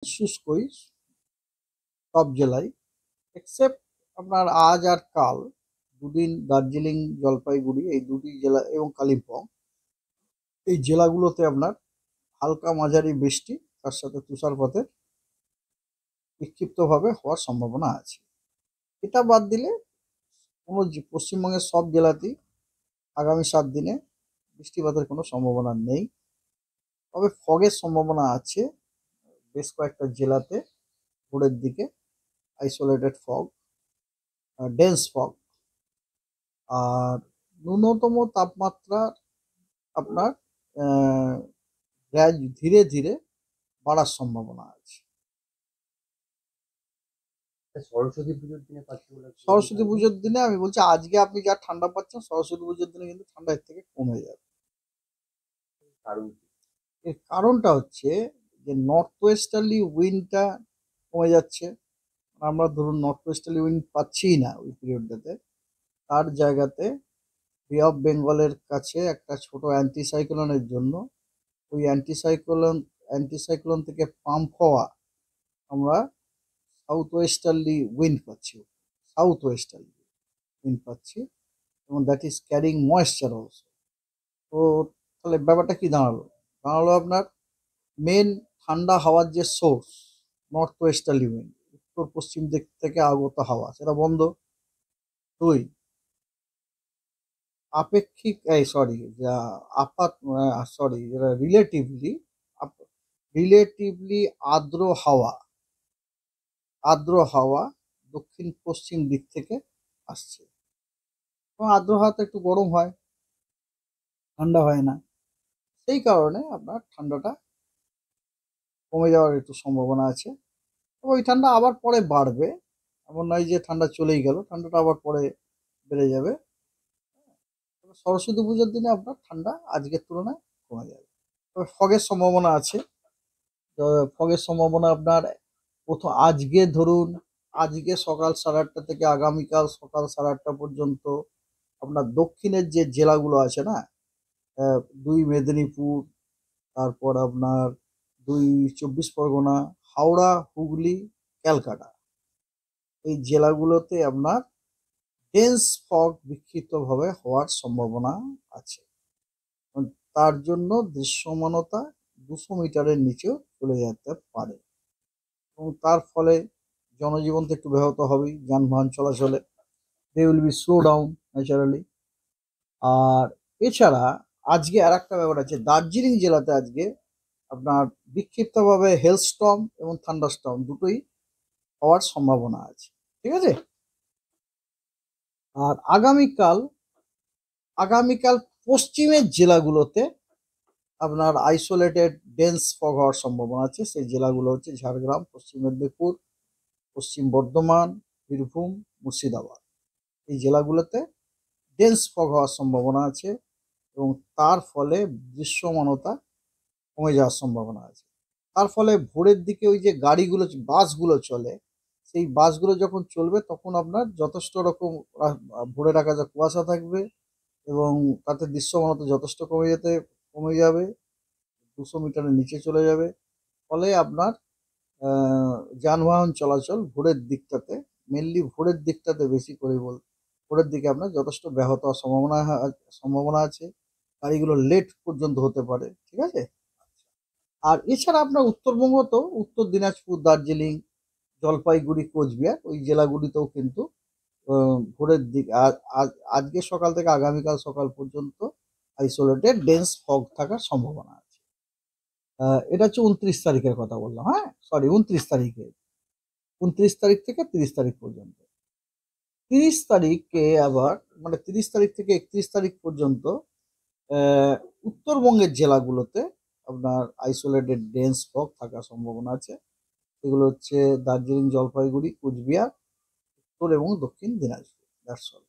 শুষ্কই সব জেলায়, এক্সেপ্ট আপনার আজ আর কাল দুদিন দার্জিলিং, জলপাইগুড়ি এই দুটি জেলা এবং কালিম্পং এই জেলাগুলোতে আপনার হালকা মাঝারি বৃষ্টি তার সাথে তুষারপাতের বিক্ষিপ্তভাবে হওয়ার সম্ভাবনা আছে। এটা বাদ দিলে পশ্চিমবঙ্গের সব জেলাতেই আগামী 7 দিনে বৃষ্টিপাতের কোনো সম্ভাবনা নেই। তবে ফগের সম্ভাবনা আছে বেশ কয়েকটা জেলাতে ভোরের দিকে, আইসোলেটেড ফগ, ডেন্স ফগ। আর ন্যূনতম তাপমাত্রা আপনার ধীরে ধীরে বাড়ার সম্ভাবনা আছে। সরস্বতী পুজোর দিনে পাচ্ছি বলে সরস্বতী পুজোর দিনে আমি বলছি, আজকে আপনি যা ঠান্ডা পাচ্ছেন সরস্বতী পুজোর দিনে কিন্তু ঠান্ডা এর থেকে কমে যাবে। কারণ এর কারণটা হচ্ছে যে নর্থ ওয়েস্টার্লি উইন্ডটা কমে যাচ্ছে। আমরা ধরুন নর্থ ওয়েস্টার্লি উইন্ড পাচ্ছিই না ওই পিরিয়ডটাতে। তার জায়গাতে বে অফ বেঙ্গলের কাছে একটা ছোট অ্যান্টিসাইক্লোনের জন্য ওই অ্যান্টিসাইক্লোন থেকে পাম্প হওয়া আমরা সাউথ ওয়েস্টার্লি উইন্ড পাচ্ছি, সাউথ ওয়েস্টার্লি উইন্ড পাচ্ছি, এবং that is carrying moisture also. তো তাহলে ব্যাপারটা কি দাঁড়ালো? দাঁড়ালো আপনার মেন ঠান্ডা হাওয়ার যে সোর্স নর্থ ওয়েস্টার্লি উইন্ড, উত্তর পশ্চিম দিক থেকে আগত হাওয়া, সেটা বন্ধ। দুই, আপেক্ষিক এই সরি আপাত সরি রিলেটিভলি রিলেটিভলি আর্দ্র হাওয়া দক্ষিণ পশ্চিম দিক থেকে আসছে, এবং আর্দ্র হাওয়াতে একটু গরম হয়, ঠান্ডা হয় না। সেই কারণে আপনার ঠান্ডাটা কমে যাওয়ার একটু সম্ভাবনা আছে। ওই ঠান্ডা আবার পরে বাড়বে, এমন নয় যে ঠান্ডা চলেই গেল, ঠান্ডাটা আবার পরে বেড়ে যাবে। তবে সরস্বতী পুজোর দিনে আপনার ঠান্ডা আজকের তুলনায় কমে যাবে। তবে ফগের সম্ভাবনা আছে। ফগের সম্ভাবনা আপনার আজকে ধরুন, আজকে সকাল 8:30 থেকে আগামীকাল সকাল 8:30 পর্যন্ত আপনার দক্ষিণের যে জেলাগুলো আছে না, 2 মেদিনীপুর, তারপর আপনার 2 চব্বিশ পরগনা, হাওড়া, হুগলি, ক্যালকাটা, এই জেলাগুলোতে আপনার ডেন্স ফগ বিক্ষিপ্তভাবে হওয়ার সম্ভাবনা আছে। তার জন্য দৃশ্যমানতা 200 মিটারের নিচেও চলে যেতে পারে, এবং তার ফলে জনজীবন তো একটু ব্যাহত হবেই, যানবাহন চলাচলে they will be slow down naturally. আর এছাড়া আজকে আর একটা ব্যাপার আছে, দার্জিলিং জেলাতে আজকে আপনার বিক্ষিপ্তভাবে হেলস্টর্ম এবং থান্ডারস্টর্ম দুটোই হওয়ার সম্ভাবনা আছে। ঠিক আছে? আর আগামীকাল পশ্চিমের জেলাগুলোতে আপনার আইসোলেটেড ডেন্স ফগ হওয়ার সম্ভাবনা আছে। সেই জেলাগুলো হচ্ছে ঝাড়গ্রাম, পশ্চিম মেদিনীপুর, পশ্চিম বর্ধমান, বীরভূম, মুর্শিদাবাদ। এই জেলাগুলোতে ডেন্স ফগ হওয়ার সম্ভাবনা আছে, এবং তার ফলে দৃশ্যমানতা কমে যাওয়ার সম্ভাবনা আছে। তার ফলে ভোরের দিকে ওই যে গাড়িগুলো বাসগুলো চলে, সেই বাসগুলো যখন চলবে তখন আপনার যথেষ্ট রকম ভোরের আকাশে কুয়াশা থাকবে, এবং তাতে দৃশ্যমানতা যথেষ্ট কমে যাবে, 200 মিটারের নিচে চলে যাবে। ফলে আপনার যানবাহন চলাচল ভোরের দিকটাতে, মেনলি ভোরের দিকটাতে বেশি করে ভোরের দিকে আপনার যথেষ্ট ব্যাহত হওয়ার সম্ভাবনা আছে। গাড়িগুলো লেট পর্যন্ত হতে পারে। ঠিক আছে? আর এছাড়া আপনার উত্তরবঙ্গ তো উত্তর দিনাজপুর, দার্জিলিং, জলপাইগুড়ি, কোচবিহার ওই জেলাগুলিতেও কিন্তু ভোরের দিক আজকে সকাল থেকে আগামীকাল সকাল পর্যন্ত আইসোলেটেড ডেন্স ফগ থাকার সম্ভাবনা আছে। এটা হচ্ছে 29 তারিখের কথা বললাম। হ্যাঁ, সরি, 29 তারিখ থেকে 30 তারিখ পর্যন্ত। 30 তারিখে আবার, মানে 30 তারিখ থেকে 31 তারিখ পর্যন্ত উত্তরবঙ্গের জেলাগুলোতে আপনার আইসোলেটেড ডেন্স ফগ থাকার সম্ভাবনা আছে। এগুলো হচ্ছে দার্জিলিং, জলপাইগুড়ি, কুচবিহার, উত্তর এবং দক্ষিণ দিনাজপুর। That's all.